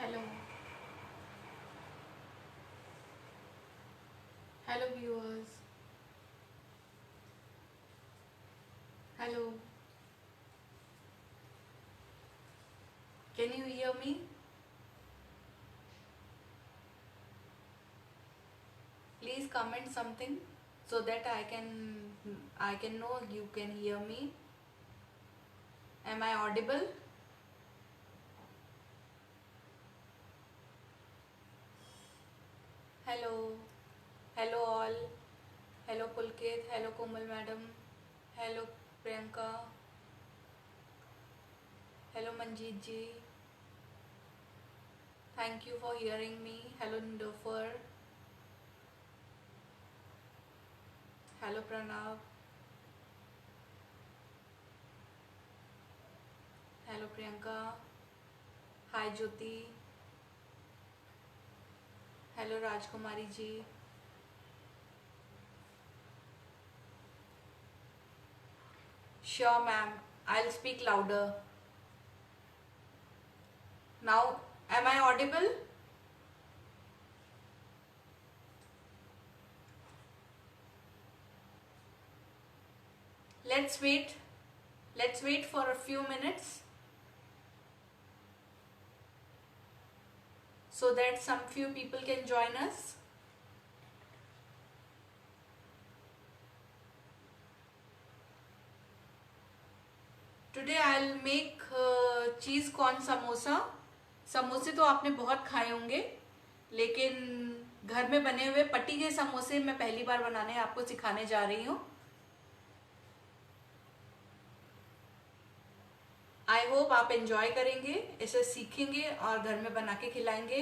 Hello, hello viewers. Hello, can you hear me? Please comment something so that I can know you can hear me. Am I audible? Hello, hello all. Hello Pulkit. Hello Komal madam. Hello Priyanka. Hello Manjeet ji. Thank you for hearing me. Hello Nilofar. Hello Pranav. Hello Priyanka. Hi Jyoti. Hello Rajkumari ji. Sure ma'am, I'll speak louder. Now, am I audible? Let's wait. Let's wait for a few minutes so that some few people can join us. Today I'll make cheese corn samosa. समोसे तो आपने बहुत खाए होंगे, लेकिन घर में बने हुए पट्टी के समोसे मैं पहली बार बनाने आपको सिखाने जा रही हूँ. आई होप आप एंजॉय करेंगे, इसे सीखेंगे और घर में बना के खिलाएंगे.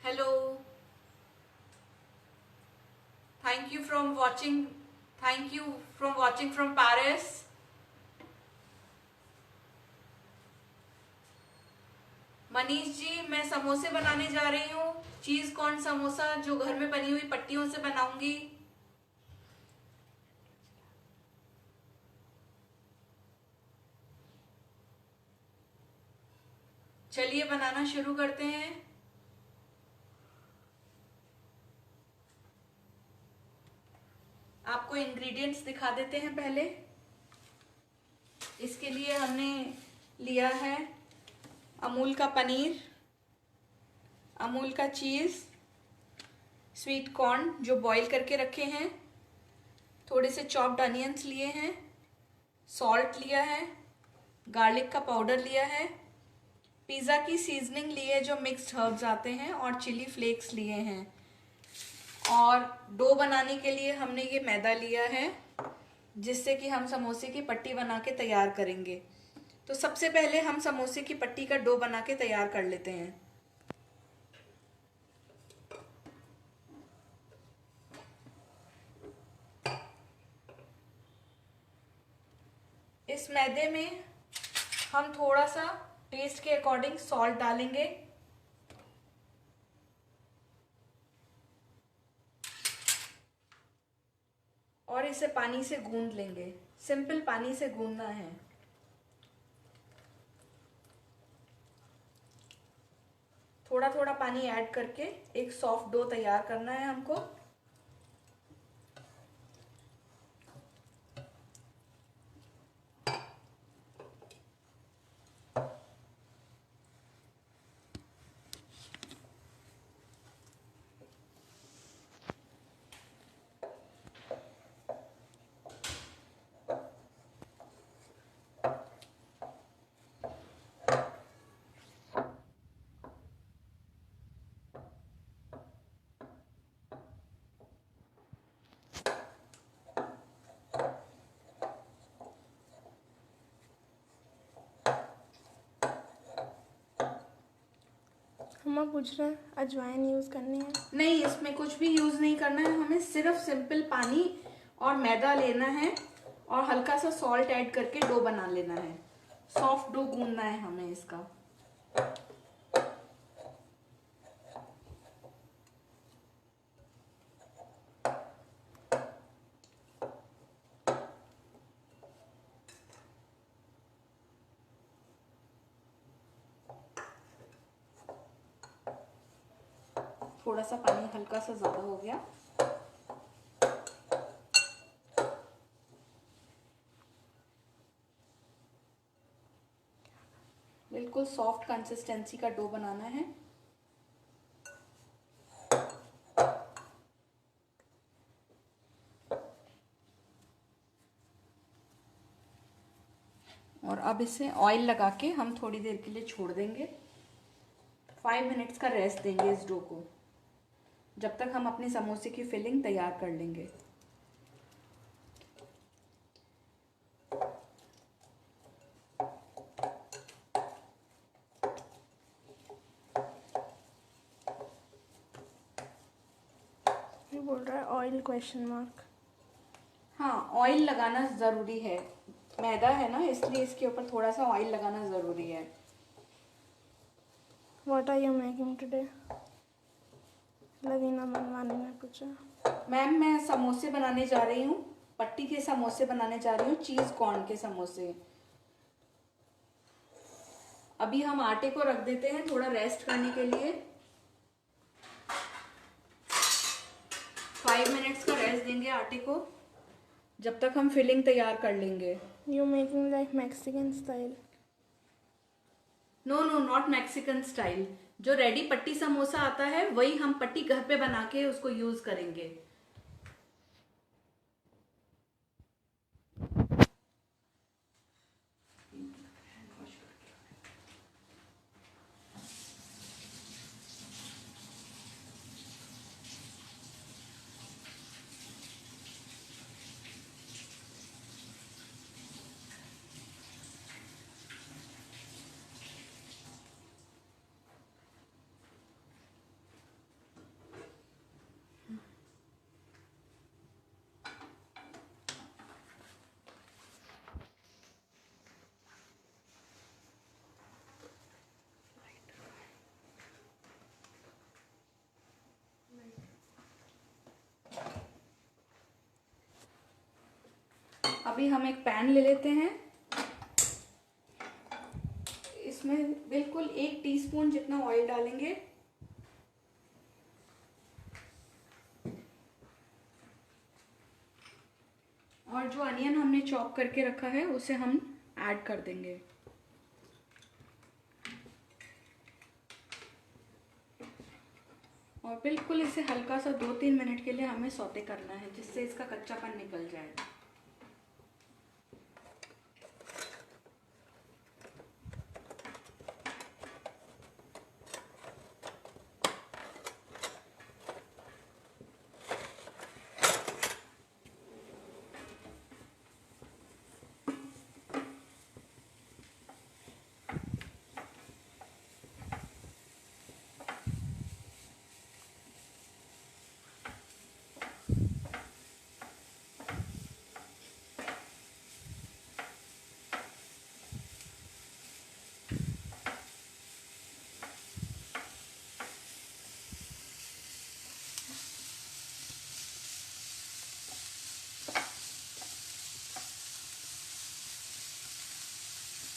Hello, thank you from watching from Paris. Manish ji, मैं समोसे बनाने जा रही हूँ, चीज कॉर्न समोसा जो घर में बनी हुई पट्टियों से बनाऊंगी. चलिए बनाना शुरू करते हैं. आपको इंग्रेडिएंट्स दिखा देते हैं पहले. इसके लिए हमने लिया है अमूल का पनीर, अमूल का चीज़, स्वीट कॉर्न जो बॉईल करके रखे हैं, थोड़े से चॉप्ड अनियंस लिए हैं, सॉल्ट लिया है, गार्लिक का पाउडर लिया है, पिज़्ज़ा की सीजनिंग ली है जो मिक्स्ड हर्ब्स आते हैं, और चिली फ्लेक्स लिए हैं. और डो बनाने के लिए हमने ये मैदा लिया है जिससे कि हम समोसे की पट्टी बना के तैयार करेंगे. तो सबसे पहले हम समोसे की पट्टी का डो बना के तैयार कर लेते हैं. इस मैदे में हम थोड़ा सा टेस्ट के अकॉर्डिंग सॉल्ट डालेंगे. और इसे पानी से गूंद लेंगे. सिंपल पानी से गूंदना है. थोड़ा थोड़ा पानी ऐड करके एक सॉफ्ट डो तैयार करना है हमको. मम्मा पूछ रहे हैं अजवाइन यूज़ करनी है? नहीं, इसमें कुछ भी यूज़ नहीं करना है. हमें सिर्फ सिंपल पानी और मैदा लेना है और हल्का सा सॉल्ट ऐड करके डो बना लेना है. सॉफ्ट डो गूंदना है हमें इसका. थोड़ा सा पानी हल्का सा ज़्यादा हो गया। बिल्कुल सॉफ्ट कंसिस्टेंसी का डो बनाना है। और अब इसे ऑयल लगा के हम थोड़ी देर के लिए छोड़ देंगे। 5 मिनट्स का रेस्ट देंगे इस डो को, जब तक हम अपने समोसे की फिलिंग तैयार कर लेंगे। ये बोल रहा है ऑयल क्वेश्चन मार्क। हाँ, ऑयल लगाना ज़रूरी है। मैदा है ना, इसलिए इसके ऊपर थोड़ा सा ऑयल लगाना ज़रूरी है। What are you making today? Lavina Manwani ने पूछा। मैम, मैं समोसे बनाने जा रही हूँ, पट्टी के समोसे बनाने जा रही हूँ, चीज़ कॉर्न के समोसे। अभी हम आटे को रख देते हैं थोड़ा रेस्ट करने के लिए। 5 मिनट्स का रेस्ट देंगे आटे को, जब तक हम फिलिंग तैयार कर लेंगे। You making like Mexican style? No no, not Mexican style. जो रेडी पट्टी समोसा आता है वही हम पट्टी घर पे बना के उसको यूज करेंगे। अभी हम एक पैन ले लेते हैं, इसमें बिल्कुल 1 टीस्पून जितना ऑयल डालेंगे। और जो अनियन हमने चॉप करके रखा है उसे हम ऐड कर देंगे। और बिल्कुल इसे हल्का सा 2-3 मिनट के लिए हमें सौते करना है, जिससे इसका कच्चापन निकल जाए।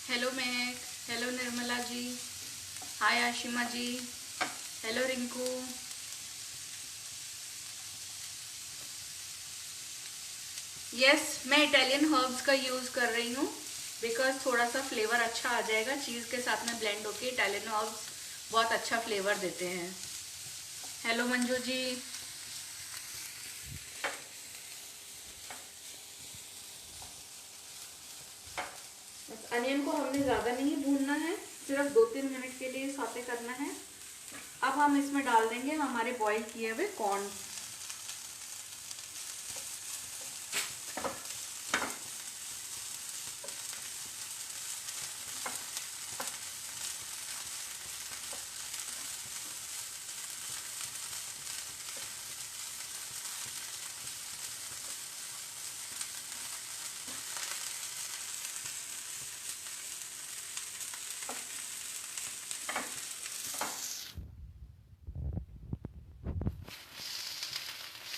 हेलो महक, हेलो निर्मला जी, हाय आशिमा जी, हेलो रिंकू। यस, मैं इटालियन हर्ब्स का यूज़ कर रही हूँ, बिकॉज थोड़ा सा फ्लेवर अच्छा आ जाएगा। चीज़ के साथ में ब्लेंड होके इटालियन हर्ब्स बहुत अच्छा फ्लेवर देते हैं। हेलो मंजू जी। बस अनियन को हमने ज़्यादा नहीं भूनना है, सिर्फ 2-3 मिनट के लिए सौते करना है। अब हम इसमें डाल देंगे हमारे बॉईल किए हुए corn.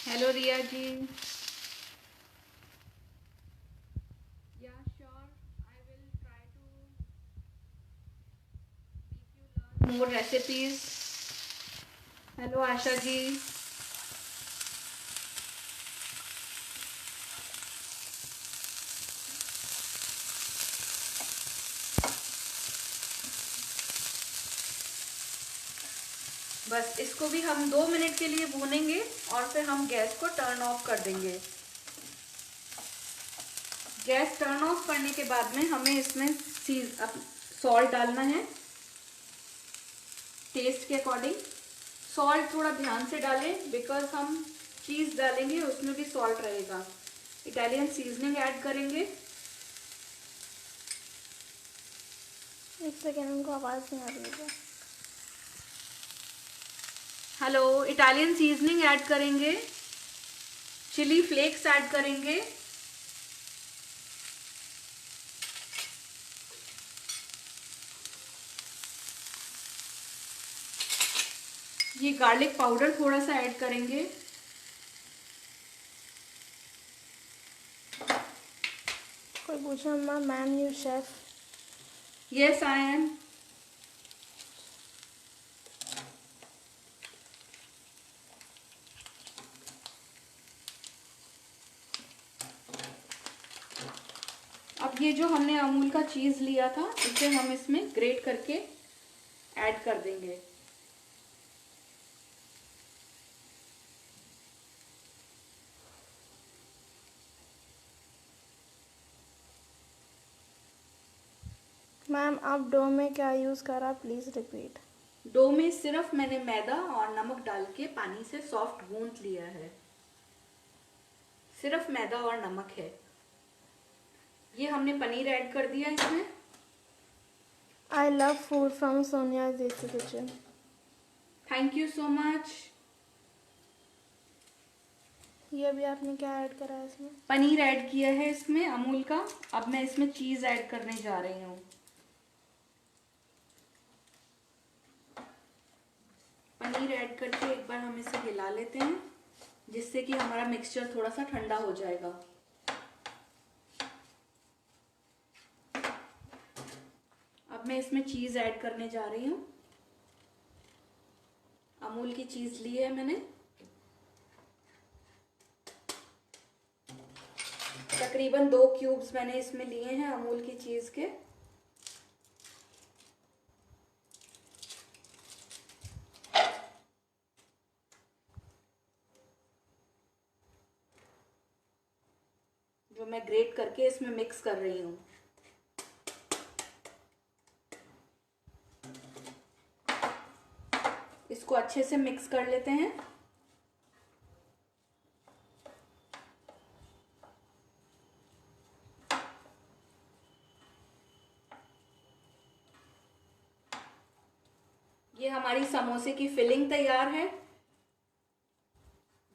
Hello Riya ji. Yeah sure, I will try to make you learn more recipes. Hello Asha ji. बस इसको भी हम 2 मिनट के लिए भूनेंगे और फिर हम गैस को टर्न ऑफ कर देंगे। गैस टर्न ऑफ करने के बाद में हमें इसमें सॉल्ट डालना है टेस्ट के अकॉर्डिंग। सॉल्ट थोड़ा ध्यान से डालें बिकॉज हम चीज़ डालेंगे उसमें भी सॉल्ट रहेगा। इटालियन सीजनिंग ऐड करेंगे। एक सेकेंड, उनको आवाज़ नहीं आ रही है। हेलो, इटालियन सीजनिंग ऐड करेंगे, चिली फ्लेक्स ऐड करेंगे, ये गार्लिक पाउडर थोड़ा सा ऐड करेंगे, कोई पूछा ma'am you chef? Yes I am. अब ये जो हमने अमूल का चीज़ लिया था इसे हम इसमें ग्रेट करके ऐड कर देंगे। मैम आप डो में क्या यूज़ करा, प्लीज़ रिपीट। डो में सिर्फ मैंने मैदा और नमक डाल के पानी से सॉफ्ट गूंथ लिया है। सिर्फ मैदा और नमक है। ये हमने पनीर ऐड कर दिया इसमें। I love food from Sonia Desi kitchen. Thank you so much. ये अभी आपने क्या ऐड करा है इसमें? पनीर ऐड किया है इसमें अमूल का। अब मैं इसमें चीज़ ऐड करने जा रही हूँ। पनीर ऐड करके एक बार हम इसे हिला लेते हैं जिससे कि हमारा मिक्सचर थोड़ा सा ठंडा हो जाएगा। अब मैं इसमें चीज़ ऐड करने जा रही हूँ। अमूल की चीज़ ली है मैंने, तकरीबन 2 क्यूब्स मैंने इसमें लिए हैं अमूल की चीज़ के। जो मैं ग्रेट करके इसमें मिक्स कर रही हूँ। इसको अच्छे से मिक्स कर लेते हैं। ये हमारी समोसे की फिलिंग तैयार है।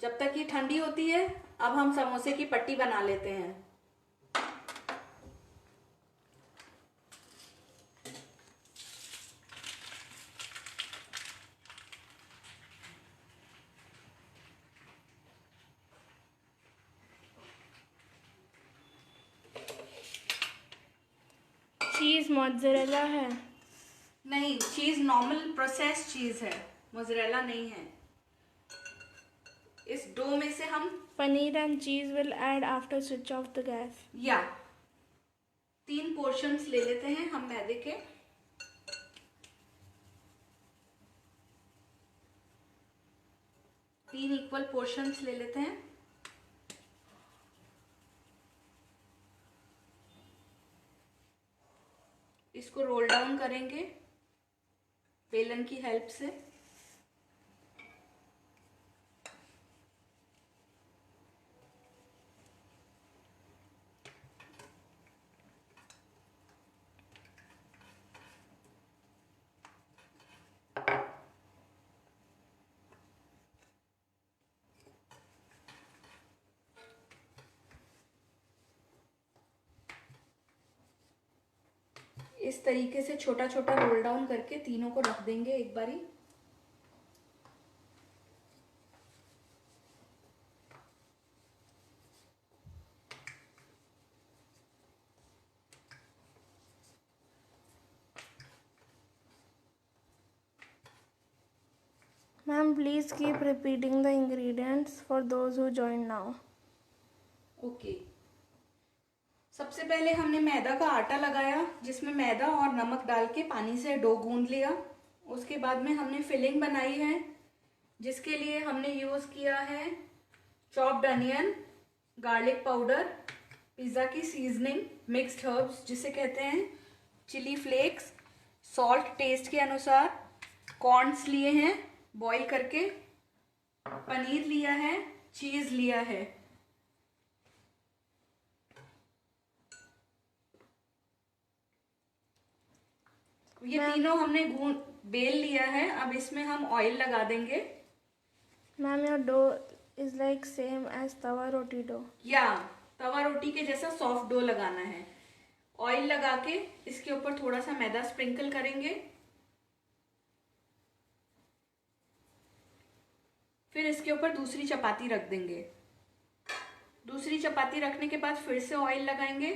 जब तक ये ठंडी होती है अब हम समोसे की पट्टी बना लेते हैं। चीज़ मोज़रेला है? नहीं, चीज़ नॉर्मल प्रोसेस चीज़ है, मोज़रेला नहीं है। इस डो में से हम paneer and cheese will add after switch off the gas. या 3 पोर्शंस ले लेते हैं हम मैदे के। तीन इक्वल पोर्शंस ले लेते हैं। इसको रोल डाउन करेंगे बेलन की हेल्प से। इस तरीके से छोटा छोटा रोल डाउन करके तीनों को रख देंगे एक बारी। Ma'am please Please keep repeating the ingredients for those who join now. Okay, सबसे पहले हमने मैदा का आटा लगाया, जिसमें मैदा और नमक डाल के पानी से डो गूंद लिया। उसके बाद में हमने फिलिंग बनाई है, जिसके लिए हमने यूज़ किया है chopped onion, garlic powder, pizza की सीजनिंग, मिक्स्ड हर्ब्स जिसे कहते हैं, चिली फ्लेक्स, सॉल्ट टेस्ट के अनुसार, कॉर्न्स लिए हैं बॉईल करके, पनीर लिया है, चीज़ लिया है। ये तीनों हमने बेल लिया है। अब इसमें हम ऑयल लगा देंगे। Ma'am, your dough is like same as tawa roti dough. या तवा रोटी के जैसा सॉफ्ट डो लगाना है। ऑयल लगा के इसके ऊपर थोड़ा सा मैदा स्प्रिंकल करेंगे, फिर इसके ऊपर दूसरी चपाती रख देंगे। दूसरी चपाती रखने के बाद फिर से ऑयल लगाएंगे,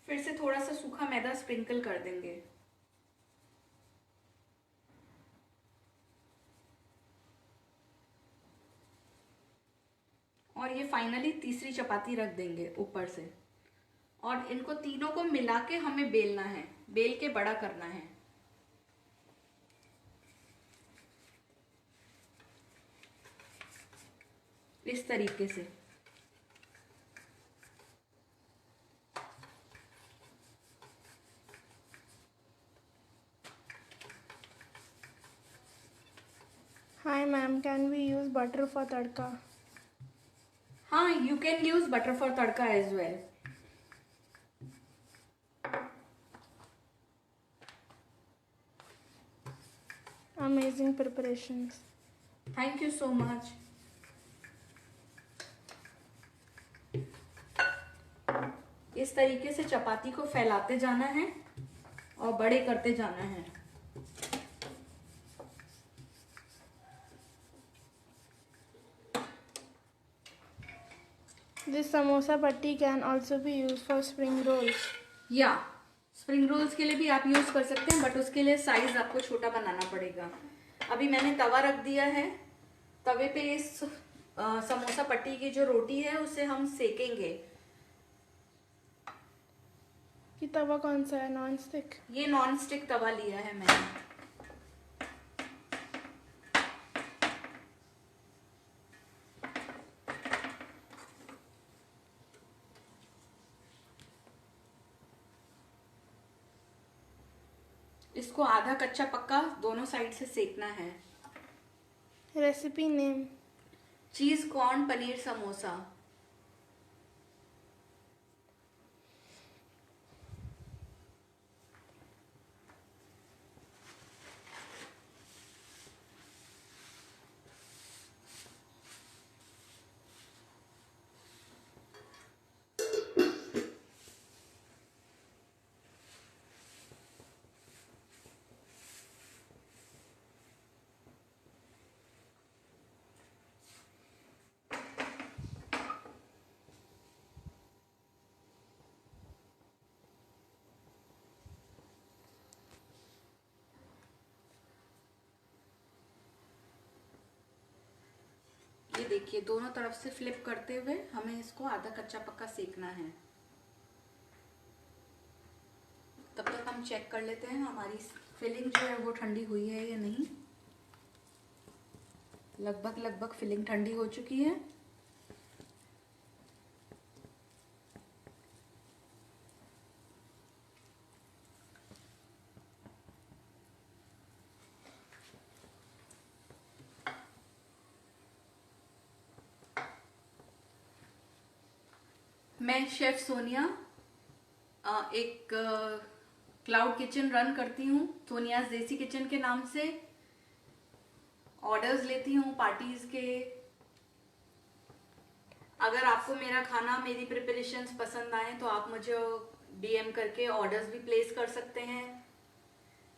फिर से थोड़ा सा सूखा मैदा स्प्रिंकल कर देंगे। और ये फाइनली तीसरी चपाती रख देंगे ऊपर से, और इनको तीनों को मिला के हमें बेलना है, बेल के बड़ा करना है। इस तरीके से। Hi ma'am, can we use butter for tadka? हाँ, you can use butter for tadka as well. Amazing preparations. Thank you so much. इस तरीके से चपाती को फैलाते जाना है और बड़े करते जाना है। This samosa patti can also be used for spring rolls. या स्प्रिंग रोल्स के लिए भी आप यूज कर सकते हैं, बट उसके लिए साइज आपको छोटा बनाना पड़ेगा। अभी मैंने तवा रख दिया है। तवे पे इस समोसा पट्टी की जो रोटी है उसे हम सेकेंगे। ये तवा कौन सा है? Non stick? ये नॉन स्टिक तवा लिया है मैंने। इसको आधा कच्चा पक्का दोनों साइड से सेकना है। Recipe name? Cheese corn paneer samosa. ये देखिए, दोनों तरफ से फ्लिप करते हुए हमें इसको आधा कच्चा पक्का सेकना है। तब तक हम चेक कर लेते हैं हमारी फिलिंग जो है वो ठंडी हुई है या नहीं। लगभग फिलिंग ठंडी हो चुकी है। मैं शेफ सोनिया एक क्लाउड किचन रन करती हूँ, सोनियाज देसी किचन के नाम से। ऑर्डर्स लेती हूँ पार्टीज के। अगर आपको मेरा खाना, मेरी प्रिपरेशंस पसंद आए तो आप मुझे डीएम करके ऑर्डर्स भी प्लेस कर सकते हैं।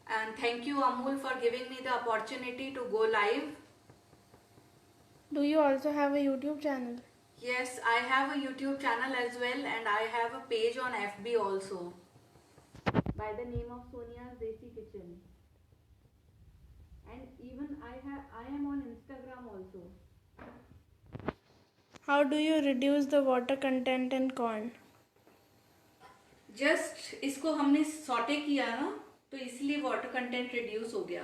And thank you Amul for giving me the opportunity to go live. Do you also have a YouTube channel? Yes, I have a YouTube channel as well, and I have a page on FB also. by the name of Sonia's Desi Kitchen. And even I am on Instagram also. How do you reduce the water content in corn? Just इसको हमने saute किया ना, तो इसलिए water content reduce हो गया।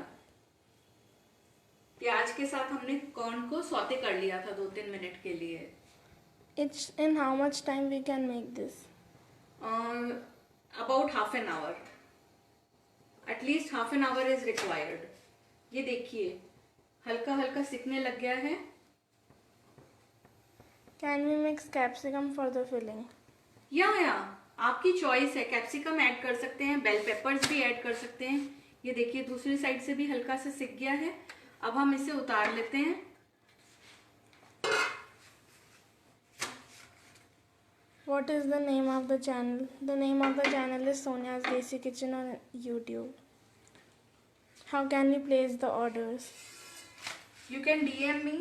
प्याज के साथ हमने कॉर्न को सॉटे कर लिया था 2-3 मिनट के लिए। It's in how much time we can make this? About half an hour. At least half an hour is required. ये देखिए हल्का हल्का सिकने लग गया है। Can we mix capsicum for the filling? या आपकी चॉइस है, कैप्सिकम ऐड कर सकते हैं, बेल पेपर्स भी ऐड कर सकते हैं। ये देखिए दूसरी साइड से भी हल्का सा सिक गया है। अब हम इसे उतार लेते हैं। What is the name of the channel? The name of the channel is Sonia's Desi Kitchen on YouTube. How can we place the orders? You can DM me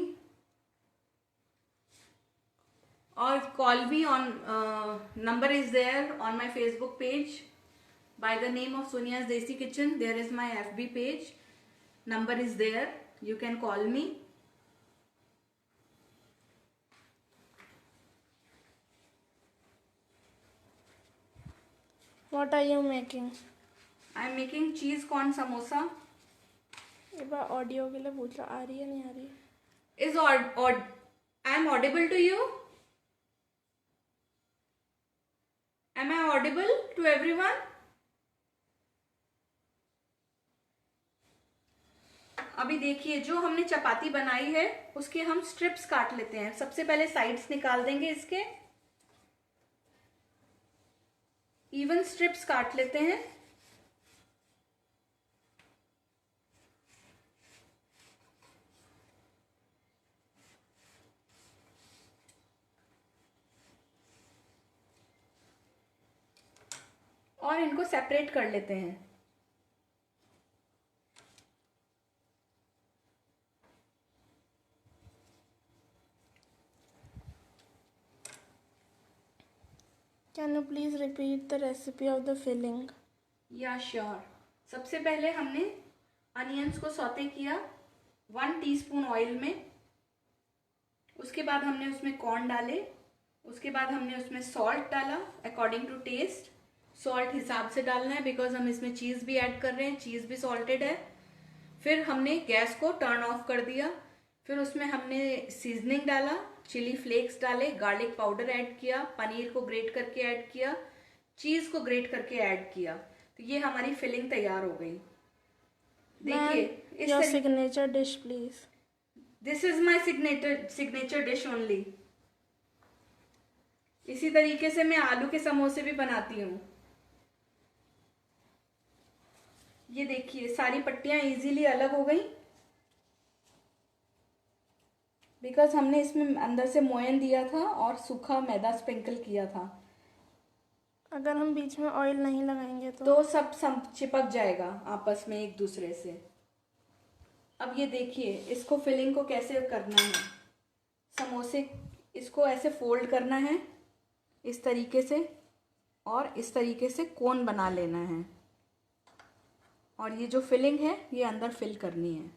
or call me on number is there on my Facebook page by the name of Sonia's Desi Kitchen. There is my FB page. Number is there. You can call me. What are you making? I am making cheese corn samosa. एक बार audio के लिए पूछ लो, आ रही है नहीं आ रही है? Is I am audible to you? Am I audible to everyone? अभी देखिए जो हमने चपाती बनाई है उसके हम स्ट्रिप्स काट लेते हैं। सबसे पहले साइड्स निकाल देंगे, इसके इवन स्ट्रिप्स काट लेते हैं। और इनको सेपरेट कर लेते हैं। Can you please repeat the recipe of the filling? या श्योर। सबसे पहले हमने अनियंस को सौते किया 1 टीस्पून ऑयल में। उसके बाद हमने उसमें कॉर्न डाले। उसके बाद हमने उसमें सॉल्ट डाला अकॉर्डिंग टू टेस्ट। सॉल्ट हिसाब से डालना है बिकॉज हम इसमें चीज़ भी ऐड कर रहे हैं, चीज़ भी सॉल्टेड है। फिर हमने गैस को टर्न ऑफ कर दिया। फिर उसमें हमने सीजनिंग डाला, चिली फ्लेक्स डाले, गार्लिक पाउडर ऐड किया, पनीर को ग्रेट करके ऐड किया, चीज़ को ग्रेट करके ऐड किया। तो ये हमारी फिलिंग तैयार हो गई। देखिए your signature dish please. This is my signature dish only. इसी तरीके से मैं आलू के समोसे भी बनाती हूँ। ये देखिए सारी पट्टियां इजीली अलग हो गई बिकॉज हमने इसमें अंदर से मोयन दिया था और सूखा मैदा स्प्रिंकल किया था। अगर हम बीच में ऑयल नहीं लगाएंगे तो सब चिपक जाएगा आपस में एक दूसरे से। अब ये देखिए इसको फिलिंग को कैसे करना है। समोसे इसको ऐसे फोल्ड करना है इस तरीके से और इस तरीके से कोन बना लेना है और ये जो फिलिंग है ये अंदर फिल करनी है।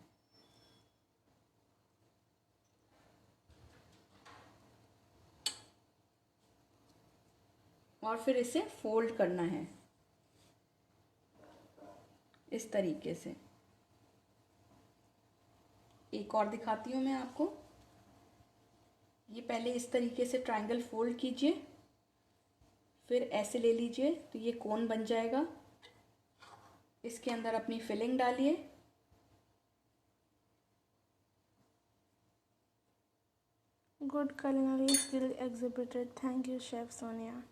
और फिर इसे फोल्ड करना है इस तरीके से। एक और दिखाती हूँ मैं आपको। ये पहले इस तरीके से ट्रायंगल फोल्ड कीजिए, फिर ऐसे ले लीजिए तो ये कोन बन जाएगा। इसके अंदर अपनी फिलिंग डालिए। Good culinary skill exhibited. Thank you, Chef Sonia.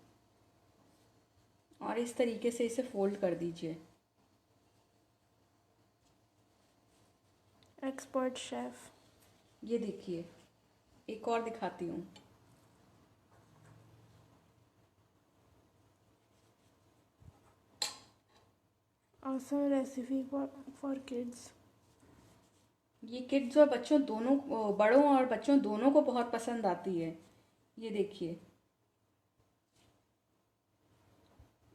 और इस तरीके से इसे फोल्ड कर दीजिए। Expert chef. ये देखिए एक और दिखाती हूँ। Awesome recipe for kids. ये किड्स और बच्चों दोनों, बड़ों और बच्चों दोनों को बहुत पसंद आती है। ये देखिए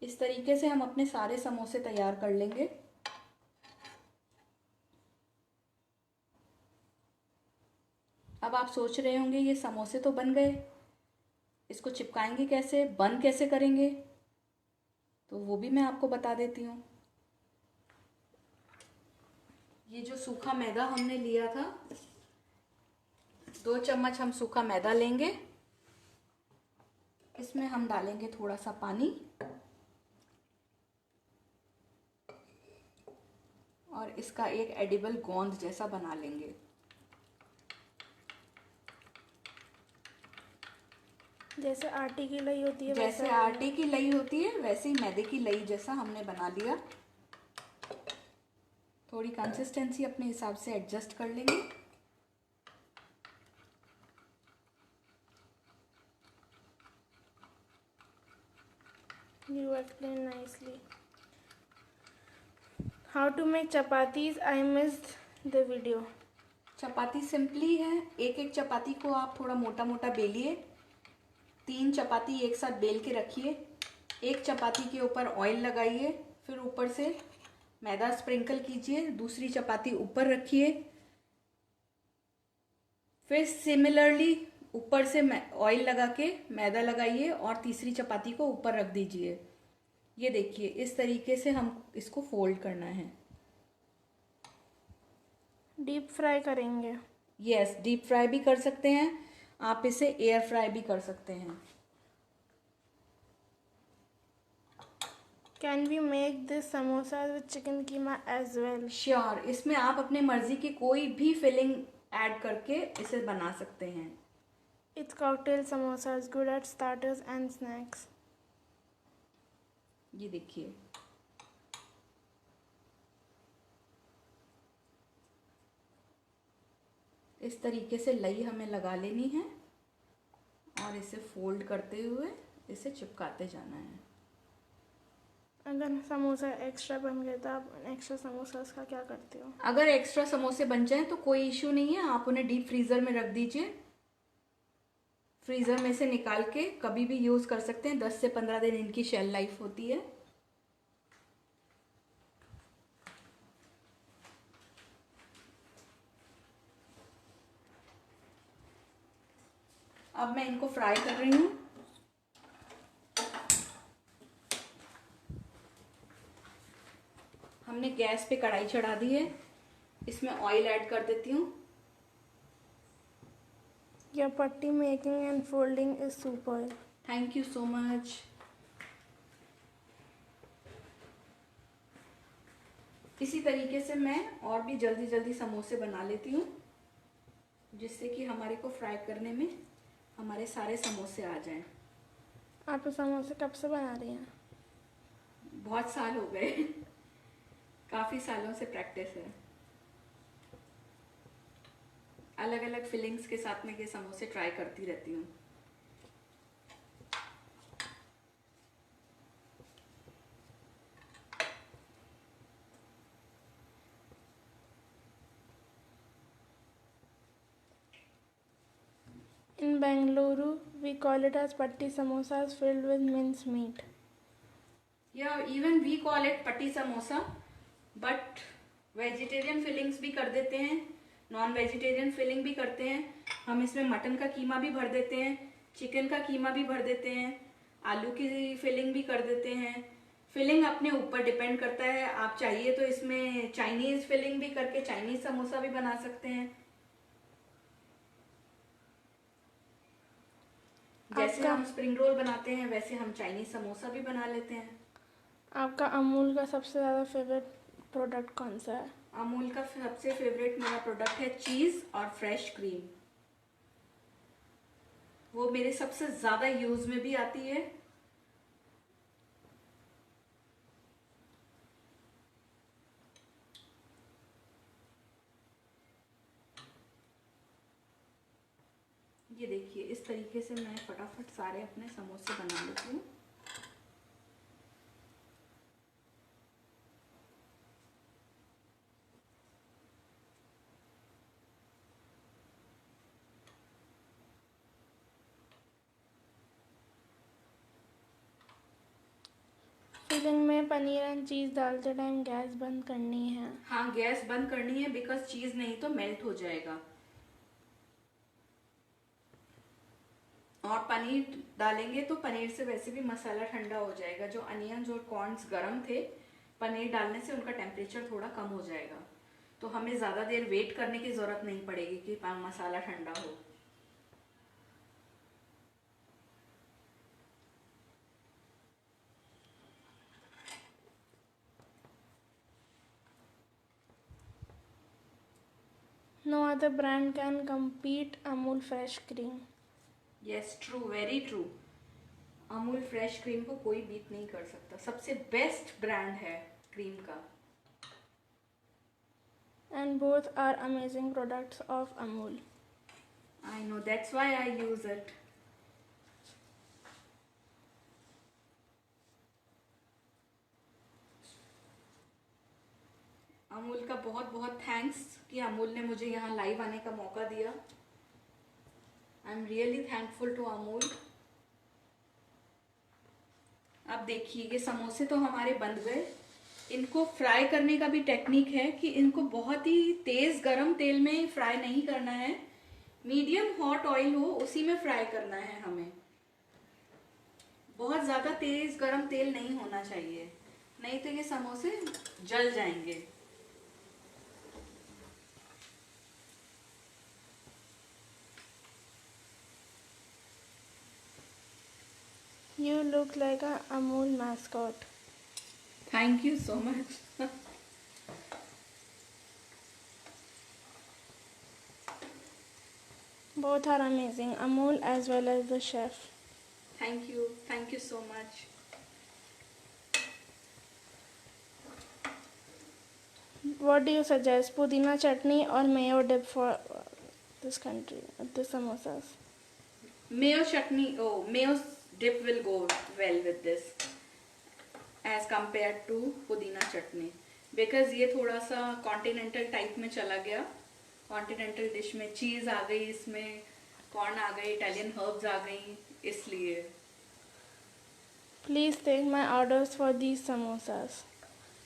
इस तरीके से हम अपने सारे समोसे तैयार कर लेंगे। अब आप सोच रहे होंगे ये समोसे तो बन गए, इसको चिपकाएंगे कैसे, बंद कैसे करेंगे? तो वो भी मैं आपको बता देती हूँ। ये जो सूखा मैदा हमने लिया था, 2 चम्मच हम सूखा मैदा लेंगे। इसमें हम डालेंगे थोड़ा सा पानी और इसका एक एडिबल गोंद जैसा बना लेंगे। जैसे आटे की लई होती है जैसे आटे की लई होती है वैसे ही मैदे की लई जैसा हमने बना लिया। थोड़ी कंसिस्टेंसी अपने हिसाब से एडजस्ट कर लेंगे। You explained nicely. How to make chapatis? I missed the video. Chapati simply है। एक एक चपाती को आप थोड़ा मोटा मोटा बेलिए। 3 चपाती एक साथ बेल के रखिए। एक चपाती के ऊपर ऑयल लगाइए, फिर ऊपर से मैदा स्प्रिंकल कीजिए। दूसरी चपाती ऊपर रखिए, फिर सिमिलरली ऊपर से ऑयल लगा के मैदा लगाइए और तीसरी चपाती को ऊपर रख दीजिए। ये देखिए, इस तरीके से हम इसको फोल्ड करना है। डीप फ्राई करेंगे? यस, डीप फ्राई भी कर सकते हैं आप, इसे एयर फ्राई भी कर सकते हैं। Can we make this samosa with chicken keema as well? Sure, इसमें आप अपने मर्जी की कोई भी फिलिंग ऐड करके इसे बना सकते हैं। It's cocktail samosa is good at starters and snacks. ये देखिए, इस तरीके से लई हमें लगा लेनी है और इसे फोल्ड करते हुए इसे चिपकाते जाना है। अगर समोसा एक्स्ट्रा बन गए तो आप एक्स्ट्रा समोसा का क्या करते हो? अगर एक्स्ट्रा समोसे बन जाए तो कोई इश्यू नहीं है, आप उन्हें डीप फ्रीज़र में रख दीजिए। फ्रीज़र में से निकाल के कभी भी यूज़ कर सकते हैं। 10 से 15 दिन इनकी शेल लाइफ होती है। अब मैं इनको फ्राई कर रही हूँ। हमने गैस पे कढ़ाई चढ़ा दी है, इसमें ऑयल ऐड कर देती हूँ। Your patti making and folding is super. Thank you so much. इसी तरीके से मैं और भी जल्दी जल्दी समोसे बना लेती हूँ, जिससे कि हमारे को फ्राई करने में हमारे सारे समोसे आ जाएं। आप समोसे कब से बना रही हैं? बहुत साल हो गए, काफ़ी सालों से प्रैक्टिस है। अलग अलग फिलिंग्स के साथ में ये समोसे ट्राई करती रहती हूँ। In Bengaluru, we call it as patti samosas filled with minced meat. या इवन वी कॉल इट पट्टी समोसा, बट वेजिटेरियन फिलिंग्स भी कर देते हैं, नॉन वेजिटेरियन फिलिंग भी करते हैं। हम इसमें मटन का कीमा भी भर देते हैं, चिकन का कीमा भी भर देते हैं, आलू की फिलिंग भी कर देते हैं। फिलिंग अपने ऊपर डिपेंड करता है। आप चाहिए तो इसमें चाइनीज फिलिंग भी करके चाइनीज समोसा भी बना सकते हैं। जैसे हम स्प्रिंग रोल बनाते हैं वैसे हम चाइनीज समोसा भी बना लेते हैं। आपका अमूल का सबसे ज़्यादा फेवरेट प्रोडक्ट कौन सा है? अमूल का सबसे फेवरेट मेरा प्रोडक्ट है चीज़ और फ्रेश क्रीम। वो मेरे सबसे ज़्यादा यूज़ में भी आती है। ये देखिए, इस तरीके से मैं फटाफट सारे अपने समोसे बना लेती हूँ। स्टफिंग में पनीर एंड चीज़ डालते टाइम गैस बंद करनी है। हाँ, गैस बंद करनी है बिकॉज चीज नहीं तो मेल्ट हो जाएगा। और पनीर डालेंगे तो पनीर से वैसे भी मसाला ठंडा हो जाएगा। जो अनियंस और कॉर्न्स गर्म थे, पनीर डालने से उनका टेम्परेचर थोड़ा कम हो जाएगा, तो हमें ज़्यादा देर वेट करने की ज़रूरत नहीं पड़ेगी कि मसाला ठंडा हो। No other brand can compete Amul fresh cream. Yes, true, very true. Amul fresh cream को कोई बीट नहीं कर सकता, सबसे बेस्ट ब्रांड है क्रीम का। And both are amazing products of Amul. I know, that's why I use it. Amul का बहुत बहुत थैंक्स कि अमूल ने मुझे यहाँ लाइव आने का मौका दिया। I am really thankful to Amul. अब देखिए, ये समोसे तो हमारे बन गए। इनको फ्राई करने का भी टेक्निक है कि इनको बहुत ही तेज गरम तेल में फ्राई नहीं करना है, मीडियम हॉट ऑयल हो उसी में फ्राई करना है हमें। बहुत ज़्यादा तेज गरम तेल नहीं होना चाहिए, नहीं तो ये समोसे जल जाएंगे। You look like an Amul mascot. Thank you so much. Both are amazing, Amul as well as the chef. Thank you so much. What do you suggest, pudina chutney or mayo dip for this country, the samosas? Mayo chutney, oh, mayo dip will go well with this as compared to पुदीना चटनी, because ये थोड़ा सा continental type में चला गया। Continental dish में चीज़ आ गई, इसमें कॉर्न आ गई, इटालियन हर्ब्स आ गई, इसलिए। Please take my orders for these samosas.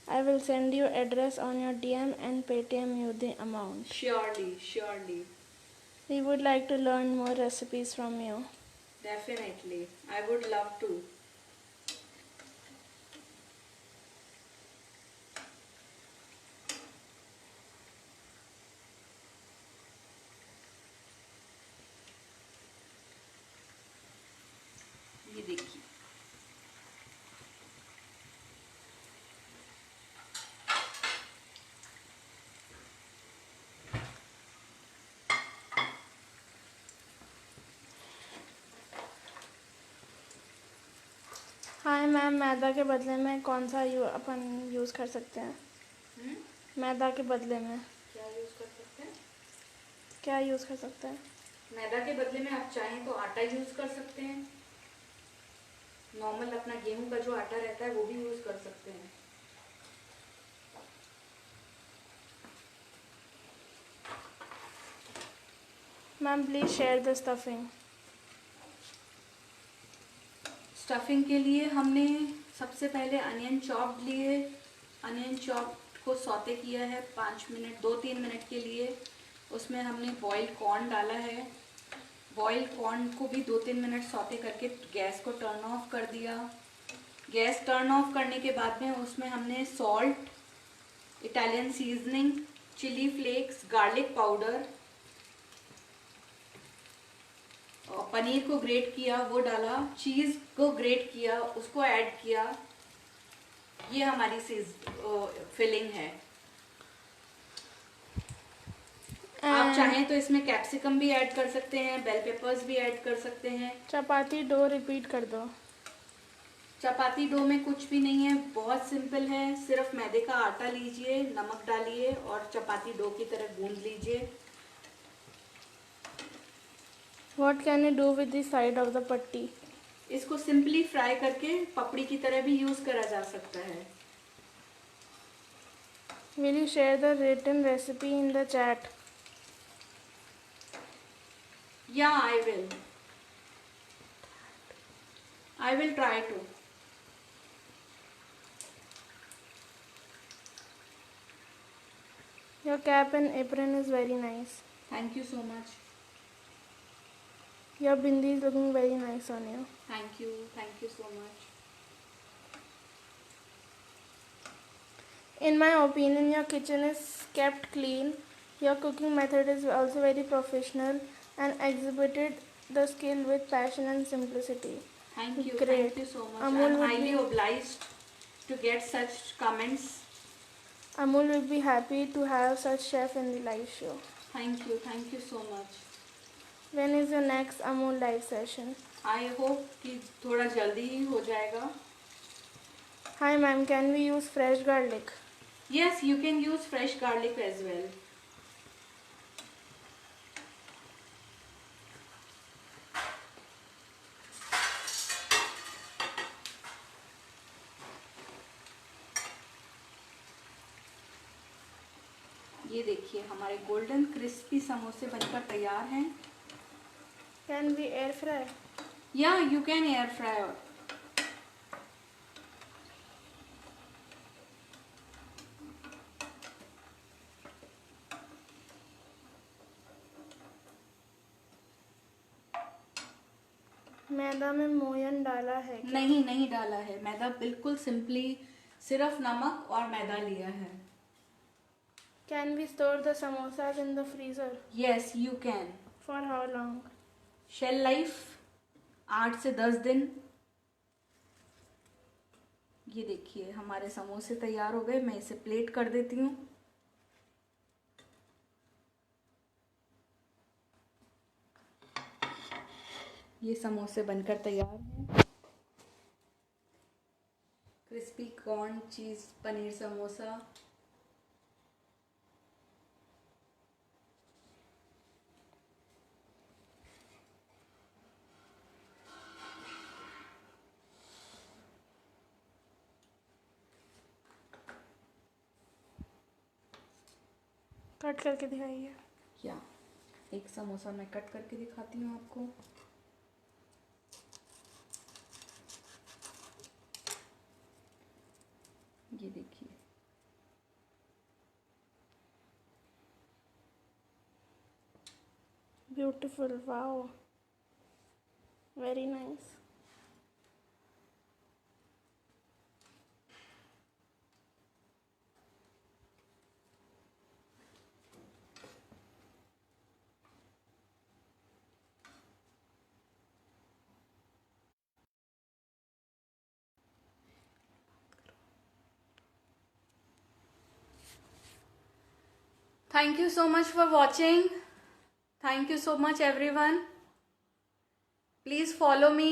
I will send you address on your DM and Paytm you the amount. Surely We would like to learn more recipes from you. Definitely, I would love to. ये देखिए, hi ma'am, मैदा के बदले में कौन सा अपन use कर सकते हैं? मैदा के बदले में क्या यूज़ कर सकते हैं? क्या यूज़ कर सकते हैं? मैदा के बदले में आप चाहें तो आटा यूज़ कर सकते हैं। नॉर्मल अपना गेहूं का जो आटा रहता है वो भी यूज़ कर सकते हैं। Ma'am please share the stuffing. Stuffing के लिए हमने सबसे पहले अनियन चॉप्ड लिए। अनियन चॉप्ड को सौते किया है 5 मिनट 2-3 मिनट के लिए। उसमें हमने बॉइल्ड कॉर्न डाला है। बॉइल्ड कॉर्न को भी 2-3 मिनट सौते करके गैस को टर्न ऑफ कर दिया। गैस टर्न ऑफ करने के बाद में उसमें हमने salt, Italian seasoning, chilli flakes, garlic powder और पनीर को ग्रेट किया वो डाला, चीज़ को ग्रेट किया उसको ऐड किया। ये हमारी फिलिंग है। आप चाहें तो इसमें कैप्सिकम भी ऐड कर सकते हैं, बेल पेपर्स भी ऐड कर सकते हैं। चपाती डो रिपीट कर दो। चपाती डो में कुछ भी नहीं है, बहुत सिंपल है। सिर्फ मैदे का आटा लीजिए, नमक डालिए और चपाती डो की तरह गूंद लीजिए। What can you do with the side of the पट्टी? इसको सिंपली फ्राई करके पपड़ी की तरह भी यूज करा जा सकता है। Will you share the written recipe in the chat? Yeah, I will try to. cap and apron is very nice. Thank you so much. Your bindi is looking very nice on you. Thank you so much. In my opinion, your kitchen is kept clean. Your cooking method is also very professional and exhibited the skill with passion and simplicity. Thank you. Great. Thank you so much. Amul I'm would highly be- obliged to get such comments. Amul will be happy to have such chef in the live show. Thank you so much. When is your next Amul live session? I hope कि थोड़ा जल्दी ही हो जाएगा. Hi ma'am, can we use fresh garlic? Yes, you can use fresh garlic as well. ये देखिए हमारे golden crispy समोसे बनकर तैयार हैं. Can we air fry? Yeah, you can air fry. मैदा में मोयन डाला है क्या? नहीं डाला है मैदा. बिल्कुल सिंपली सिर्फ नमक और मैदा लिया है. Can we store the samosas in the freezer? Yes, you can. For how long? Shelf life 8 से 10 दिन. ये देखिए हमारे समोसे तैयार हो गए. मैं इसे प्लेट कर देती हूँ. ये समोसे बनकर तैयार हैं. क्रिस्पी कॉर्न चीज पनीर समोसा. कट करके दिखाइए. क्या एक समोसा मैं कट करके दिखाती हूँ आपको. ये देखिए. Beautiful. Wow. Very nice. Thank you so much for watching. Thank you so much everyone. Please follow me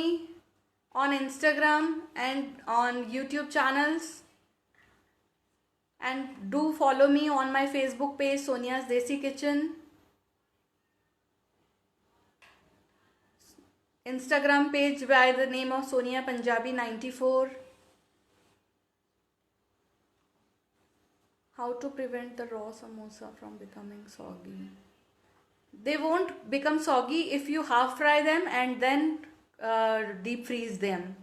on Instagram and on YouTube channels. And do follow me on my Facebook page Sonia's Desi Kitchen. Instagram page by the name of Sonia Punjabi 94. How to prevent the raw samosa from becoming soggy? They won't become soggy if you half fry them and then deep freeze them.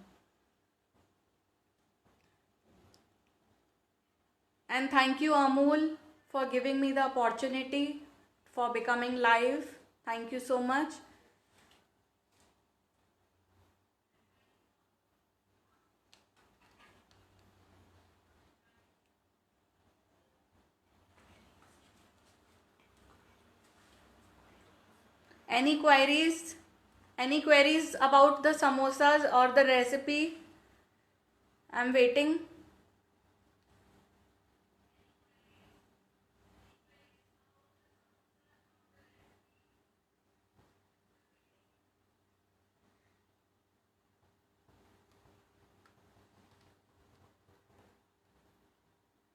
And thank you Amul for giving me the opportunity for becoming live. Thank you so much. Any queries about the samosas or the recipe? I'm waiting.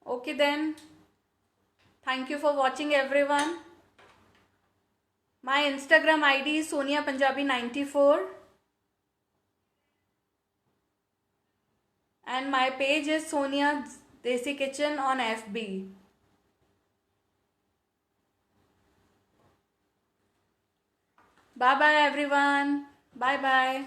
Okay then. Thank you for watching everyone. My Instagram ID is Sonia Punjabi 94 and my page is Sonia Desi Kitchen on FB. Bye bye everyone. Bye bye.